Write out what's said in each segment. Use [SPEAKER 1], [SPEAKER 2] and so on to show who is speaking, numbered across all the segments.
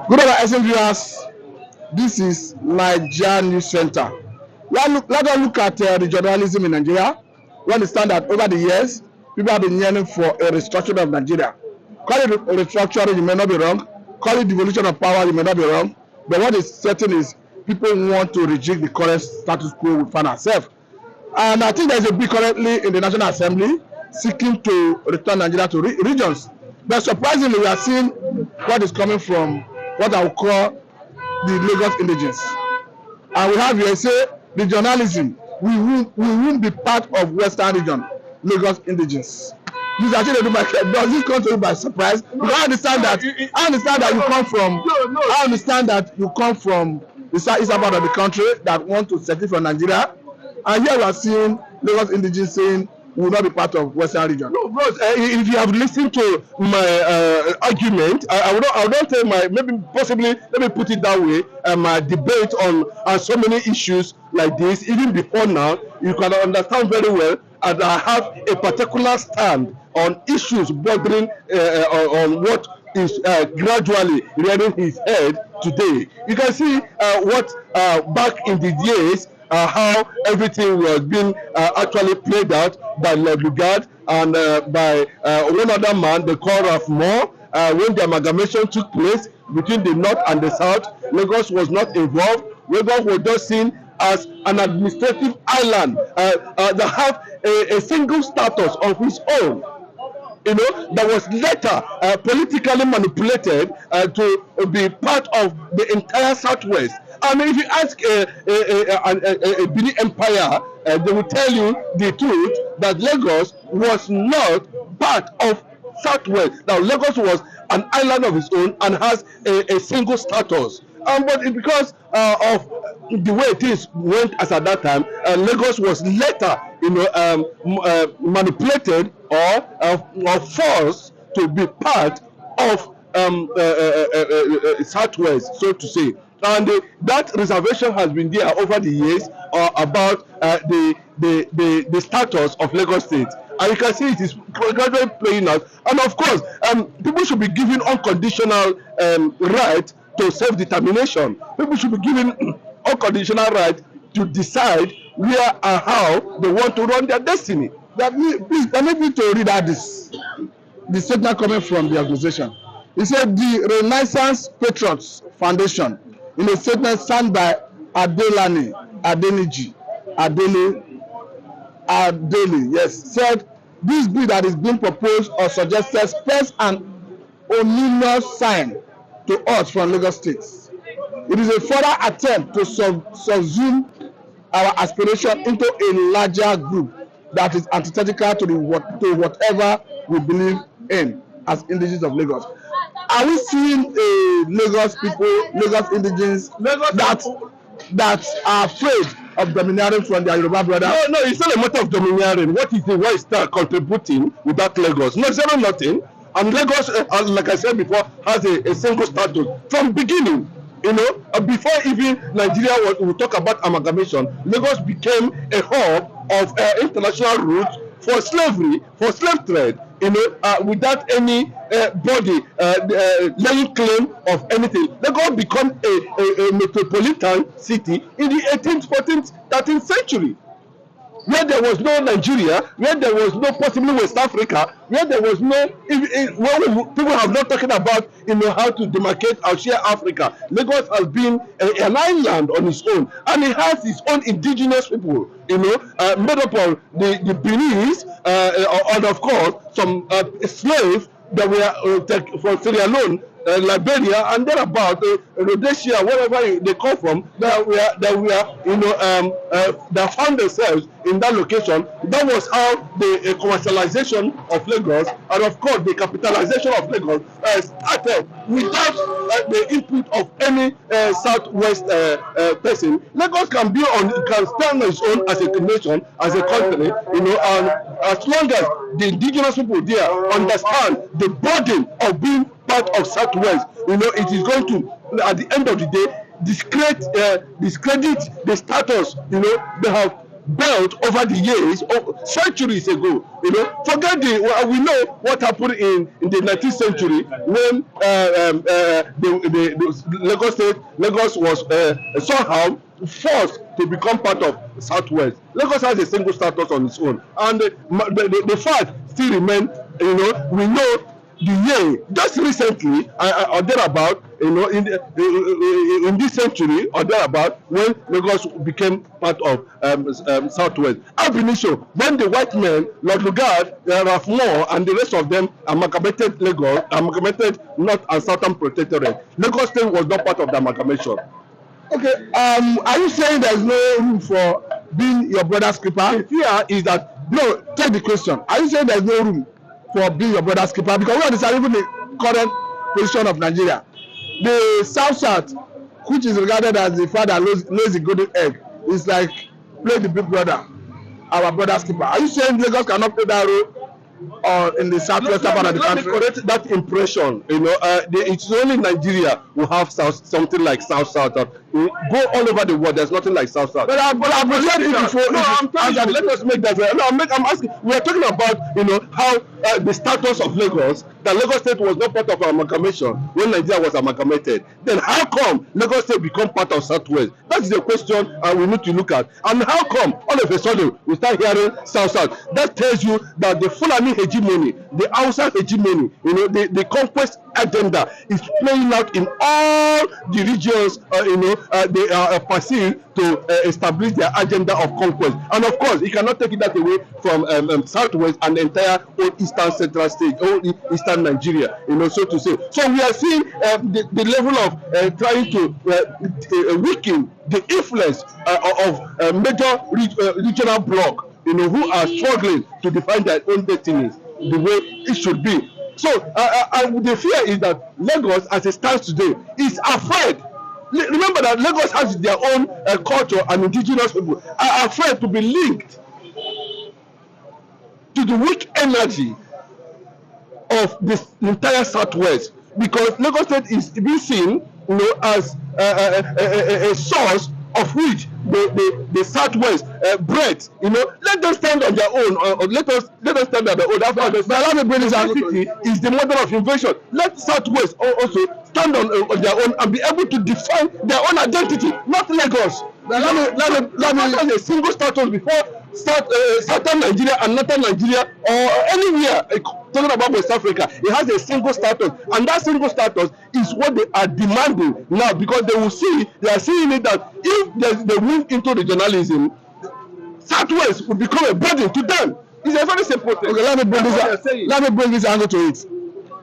[SPEAKER 1] Good afternoon, viewers. This is Nigeria News Center. Let us look at regionalism in Nigeria. We understand that over the years, people have been yearning for a restructuring of Nigeria. Call it restructuring, you may not be wrong. Call it devolution of power, you may not be wrong. But what is certain is people want to reject the current status quo we find ourselves. And I think there's a bill currently in the National Assembly seeking to return Nigeria to regions. But surprisingly, we are seeing what is coming from what I would call the Lagos indigenes. And we have here say regionalism. We won't be part of Western region, Lagos indigenes. This is Chinedu Michael. Does this come to you by surprise? Because I understand that you come from. I understand that you come from the southeastern part of the country that want to settle from Nigeria, and here we are seeing Lagos indigenes saying we will not be part of Western region.
[SPEAKER 2] No, bros, if you have listened to my argument, I would not say my, maybe possibly, let me put it that way, my debate on so many issues like this, even before now, you can understand very well that I have a particular stand on issues bordering on what is gradually rearing his head today. You can see what back in the days, how everything was being actually played out by Lord Lugard and by one other man, they call Ralph Moore, when the amalgamation took place between the North and the South. Lagos was not involved. Lagos was just seen as an administrative island that have a single status of its own, that was later politically manipulated to be part of the entire Southwest. I mean, if you ask a Benin Empire, they will tell you the truth that Lagos was not part of Southwest. Now, Lagos was an island of its own and has a single status. But it, because of the way things went as at that time, Lagos was later, manipulated or forced to be part of Southwest, so to say. And that reservation has been there over the years about the status of Lagos State. And you can see it is gradually playing out. And of course, people should be given unconditional right to self-determination. People should be given unconditional right to decide where and how they want to run their destiny.
[SPEAKER 1] Please permit me to read out the statement coming from the organization. He said the Renaissance Patriots Foundation, in a statement signed by Adelani Adeniji Adele, yes, said this bill that is being proposed or suggested spells an ominous sign to us from Lagos State. It is a further attempt to subsume our aspiration into a larger group that is antithetical to whatever we believe in as indigenous of Lagos. Are we seeing Lagos people, Lagos indigenes that are afraid of domineering from their Yoruba brothers?
[SPEAKER 2] No, it's not a matter of domineering. What is that contributing without Lagos? No, zero nothing. And Lagos, like I said before, has a single status from beginning. Before even Nigeria we talk about amalgamation, Lagos became a hub of international routes for slavery, for slave trade, without any body laying claim of anything. Lagos become a metropolitan city in the 18th, 14th, 13th century, where there was no Nigeria, where there was no possibly West Africa, where there was no, people have not talking about, how to demarcate or share Africa. Lagos has been an island on its own, and it has its own indigenous people, made up of the Beninese, and of course, some slaves that were from Sierra Leone, Liberia, and thereabout, Rhodesia, wherever they come from, that found themselves in that location. That was how the commercialization of Lagos, and of course the capitalization of Lagos, started without the input of any Southwest person. Lagos can stand on its own as a nation, as a country, and as long as the indigenous people there understand the burden of being part of Southwest, it is going to, at the end of the day, discredit the status they have built over the years, centuries ago. You know, forget we know what happened in the 19th century when Lagos was somehow forced to become part of Southwest. Lagos has a single status on its own, and the fact still remain. You know, we know the year just recently or thereabout, you know, in this century or thereabout, when Lagos became part of Southwest. Ab initio, when the white men, Lord Lugard, Ralph Moore, and the rest of them amalgamated Lagos, amalgamated North and Southern Protectorate, Lagos State was not part of the amalgamation.
[SPEAKER 1] Okay, are you saying there is no room for being your brother's keeper?
[SPEAKER 2] The fear is that,
[SPEAKER 1] no, take the question. Are you saying there is no room for being your brother's keeper? Because we understand even the current position of Nigeria. The South, which is regarded as the father lays the golden egg, is like play the big brother, our brother's keeper. Are you saying Lagos cannot play that role or in the southwestern part of the country?
[SPEAKER 2] Let me correct that impression. You know, it's only Nigeria who have something like South. Go all over the world. There's nothing like South. But I'm telling you, let us make that. No, I'm asking. We are talking about, you know, how the status of Lagos. That Lagos State was not part of amalgamation when Nigeria was amalgamated. Then how come Lagos State become part of Southwest? That is the question we need to look at. And how come all of a sudden we start hearing South? That tells you that the Fulani hegemony, the Hausa hegemony, you know, the conquest agenda is playing out in all the regions. You know, they are perceived to establish their agenda of conquest. And of course, you cannot take that away from Southwest and the entire old Eastern Central State, old Eastern Nigeria, you know, so to say. So we are seeing the level of trying to weaken the influence of major regional bloc, you know, who are struggling to define their own destinies the way it should be. So the fear is that Lagos, as it stands today, is afraid. Remember that Lagos has their own culture, and indigenous people are afraid to be linked to the weak energy of this entire Southwest, because Lagos State is being seen, you know, as a source of which the Southwest bread, you know, let them stand on their own, or let us stand on their own. That's why the is the model of invasion. Let Southwest also stand on their own and be able to define their own identity, not Lagos. Let me a single status before Southern Nigeria and Northern Nigeria or anywhere. Talking about West Africa, it has a single status, and that single status is what they are demanding now, because they are seeing it that if they move into regionalism, Southwest will become a burden to them. It's a very simple thing.
[SPEAKER 1] Okay, let me bring this angle to it.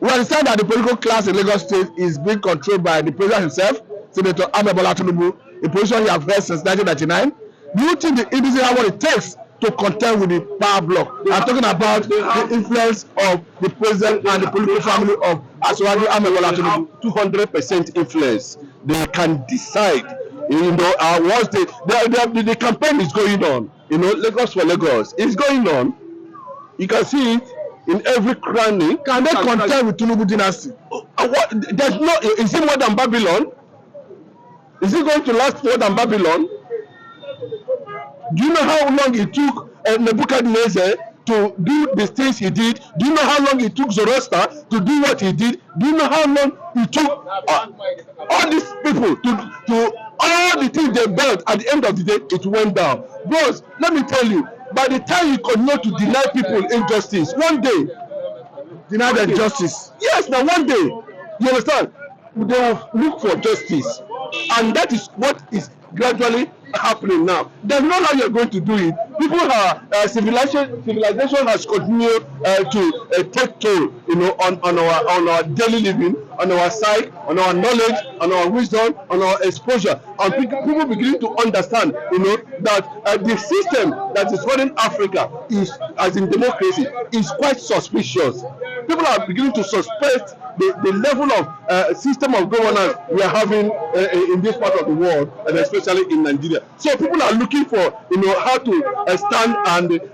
[SPEAKER 1] We understand that the political class in Lagos State is being controlled by the president himself, Senator Ahmed Bola Tinubu, a position he has held since 1999. Do you think the indigenous have what it takes to contend with the power bloc? I'm talking about the influence of the president and the political family of Asiwaju Ahmed Bola Tinubu.
[SPEAKER 2] 200% influence. They can decide. You know, once the campaign is going on, you know, Lagos for Lagos is going on. You can see it in every cranny.
[SPEAKER 1] Can they contend with Tinubu dynasty?
[SPEAKER 2] There's no. Is it more than Babylon? Is it going to last more than Babylon? Do you know how long it took Nebuchadnezzar to do the things he did? Do you know how long it took Zoroaster to do what he did? Do you know how long it took all these people to all the things they built? At the end of the day, it went down. Bros, let me tell you, by the time you continue to deny people injustice, one day,
[SPEAKER 1] Deny them justice.
[SPEAKER 2] yes, now one day, you understand, they will look for justice. And that is what is gradually happening now. There's no how you're going to do it. People are civilization has continued to take toll, you know, on our daily living, on our sight, on our knowledge, on our wisdom, on our exposure, and people beginning to understand, you know, that the system that is running Africa is, as in democracy, is quite suspicious. People are beginning to suspect the level of system of governance we are having in this part of the world, and especially in Nigeria. So people are looking for, how to stand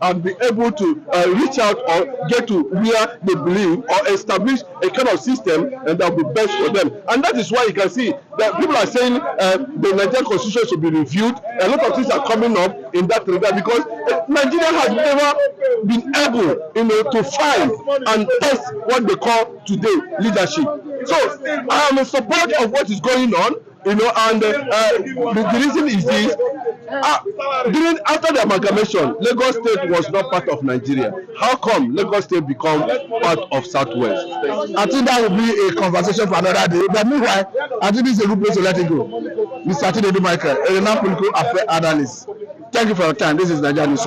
[SPEAKER 2] and be able to reach out or get to where they believe, or establish a kind of system and that will be best for them. And that is why you can see that people are saying the Nigerian constitution should be reviewed. A lot of things are coming up in that regard, because Nigeria has never been able, to find and test what they call today leadership. So I am in support of what is going on, and the reason is this. After the amalgamation, Lagos State was not part of Nigeria. How come Lagos State become part of Southwest?
[SPEAKER 1] I think that will be a conversation for another day. But meanwhile, I think this is a good place to let it go. Mr. Chinedu Michael, a renowned political affairs analyst. Thank you for your time. This is Indegines.